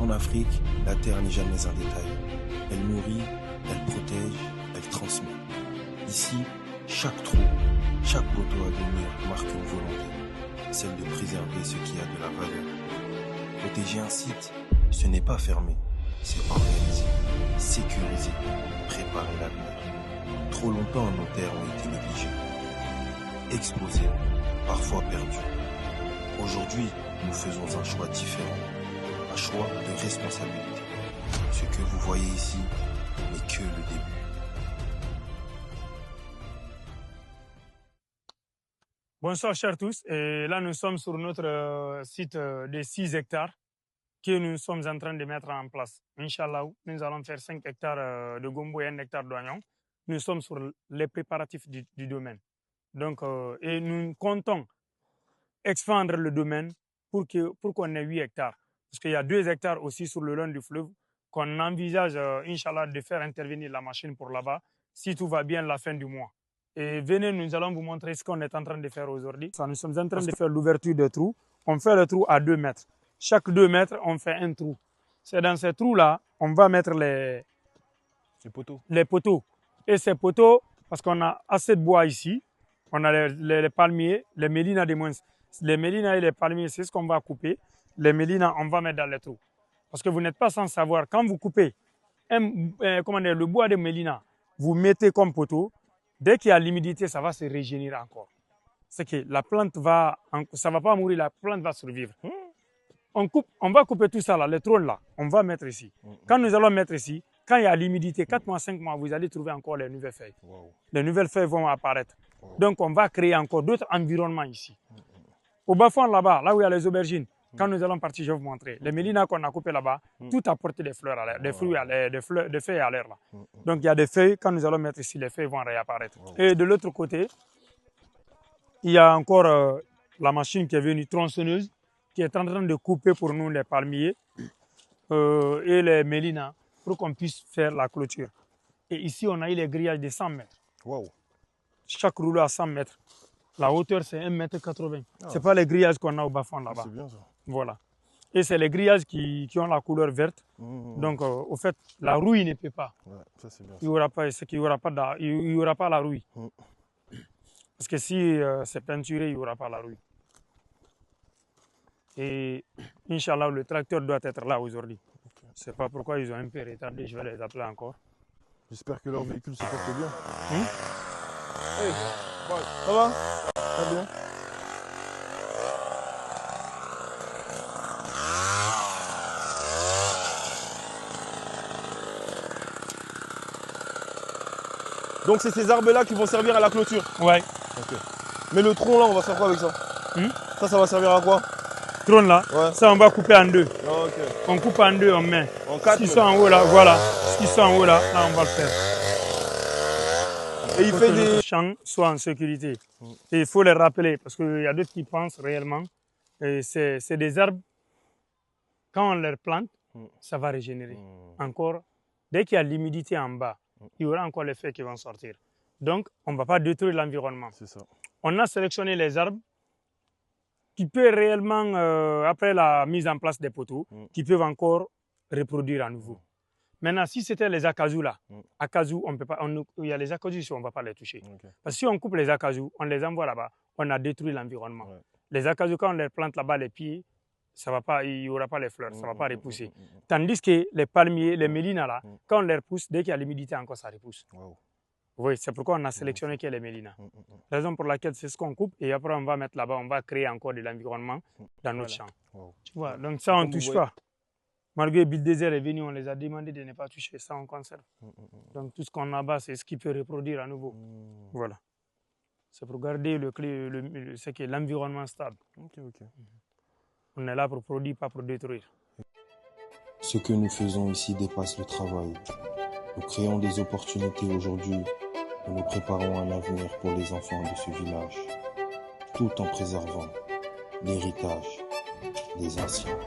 En Afrique, la terre n'est jamais un détail. Elle nourrit, elle protège, elle transmet. Ici, chaque trou, chaque poteau à venir marque une volonté, celle de préserver ce qui a de la valeur. Protéger un site, ce n'est pas fermer, c'est organiser, sécuriser, préparer l'avenir. Trop longtemps, nos terres ont été négligées, exposées, parfois perdues. Aujourd'hui, nous faisons un choix différent, un choix de responsabilité. Ce que vous voyez ici n'est que le début. Bonsoir chers tous, et là nous sommes sur notre site de 6 hectares que nous sommes en train de mettre en place. Inch'Allah, nous allons faire 5 hectares de gombo et 1 hectare d'oignon. Nous sommes sur les préparatifs du domaine. Donc, et nous comptons expandre le domaine pour qu'on ait 8 hectares. Parce qu'il y a 2 hectares aussi sur le long du fleuve qu'on envisage, Inch'Allah, de faire intervenir la machine pour là-bas, si tout va bien, la fin du mois. Et venez, nous allons vous montrer ce qu'on est en train de faire aujourd'hui. Nous sommes en train de faire l'ouverture de trous. On fait le trou à 2 mètres. Chaque 2 mètres, on fait un trou. C'est dans ces trous-là, on va mettre les poteaux. Et ces poteaux, parce qu'on a assez de bois ici, on a les palmiers, les mélinas des moins. Les mélinas et les palmiers, c'est ce qu'on va couper. Les mélinas, on va mettre dans les trous. Parce que vous n'êtes pas sans savoir, quand vous coupez le bois de mélina, vous mettez comme poteau, dès qu'il y a l'humidité, ça va se régénérer encore. C'est que la plante ça va pas mourir, la plante va survivre. On va couper tout ça là, les trônes là, on va mettre ici. Quand nous allons mettre ici, quand il y a l'humidité, 4 mois, 5 mois, vous allez trouver encore les nouvelles feuilles. Wow. Les nouvelles feuilles vont apparaître. Wow. Donc on va créer encore d'autres environnements ici. Au bas-fond là-bas, là où il y a les aubergines, quand nous allons partir, je vais vous montrer. Les mélina qu'on a coupées là-bas, tout a porté des fleurs à l'air, des fruits à l'air, des feuilles à l'air là. Donc il y a des feuilles, quand nous allons mettre ici, les feuilles vont réapparaître. Wow. Et de l'autre côté, il y a encore la machine qui est venue, tronçonneuse, qui est en train de couper pour nous les palmiers et les mélinas pour qu'on puisse faire la clôture. Et ici, on a eu les grillages de 100 mètres. Wow. Chaque rouleau à 100 mètres. La hauteur, c'est 1,80 m. Ce n'est pas les grillages qu'on a au bas-fond là-bas. C'est bien ça. Voilà. Et c'est les grillages qui ont la couleur verte. Donc, au fait, la rouille ne peut pas. Ouais, ça c'est bien. Il n'y aura pas la rouille. Parce que si c'est peinturé, il n'y aura pas la rouille. Et Inch'Allah, le tracteur doit être là aujourd'hui. Okay. Je ne sais pas pourquoi ils ont un peu retardé, je vais les appeler encore. J'espère que leur véhicule se porte bien. Hey, ça va? Très bien. Donc c'est ces arbres-là qui vont servir à la clôture? Ouais. Okay. Mais le tronc là, on va faire quoi avec ça? Ça va servir à quoi? Trône là, ouais. Ça on va couper en 2. Oh, okay. On coupe en 2, on met. En 4, ce qui sont en haut là, voilà. Ce qui sont en haut là, là on va le faire. Et il fait des... les champs soient en sécurité. Et il faut les rappeler parce qu'il y a d'autres qui pensent réellement. C'est des arbres, quand on les plante, ça va régénérer. Encore, dès qu'il y a l'humidité en bas, il y aura encore les feuilles qui vont sortir. Donc, on ne va pas détruire l'environnement. On a sélectionné les arbres qui peuvent réellement, après la mise en place des poteaux, qui peuvent encore reproduire à nouveau. Maintenant, si c'était les acazous là, acazous, on peut pas, il y a les acazous ici, on ne va pas les toucher. Parce que si on coupe les acazous, on les envoie là-bas, on a détruit l'environnement. Les acazous, quand on les plante là-bas, les pieds, ça va pas, il n'y aura pas les fleurs, ça ne va pas repousser. Tandis que les palmiers, les mélinas là, quand on les repousse, dès qu'il y a l'humidité encore, ça repousse. Oui, c'est pourquoi on a sélectionné que les mélinas. Raison pour laquelle c'est ce qu'on coupe et après on va mettre là-bas, on va créer encore de l'environnement dans notre champ. Tu vois, donc ça on ne touche pas. Malgré Bill Désert est venu, on les a demandé de ne pas toucher, ça on conserve. Donc tout ce qu'on a là-bas, c'est ce qui peut reproduire à nouveau. Voilà. C'est pour garder l'environnement stable. On est là pour produire, pas pour détruire. Ce que nous faisons ici dépasse le travail. Nous créons des opportunités aujourd'hui et nous préparons un avenir pour les enfants de ce village, tout en préservant l'héritage des anciens.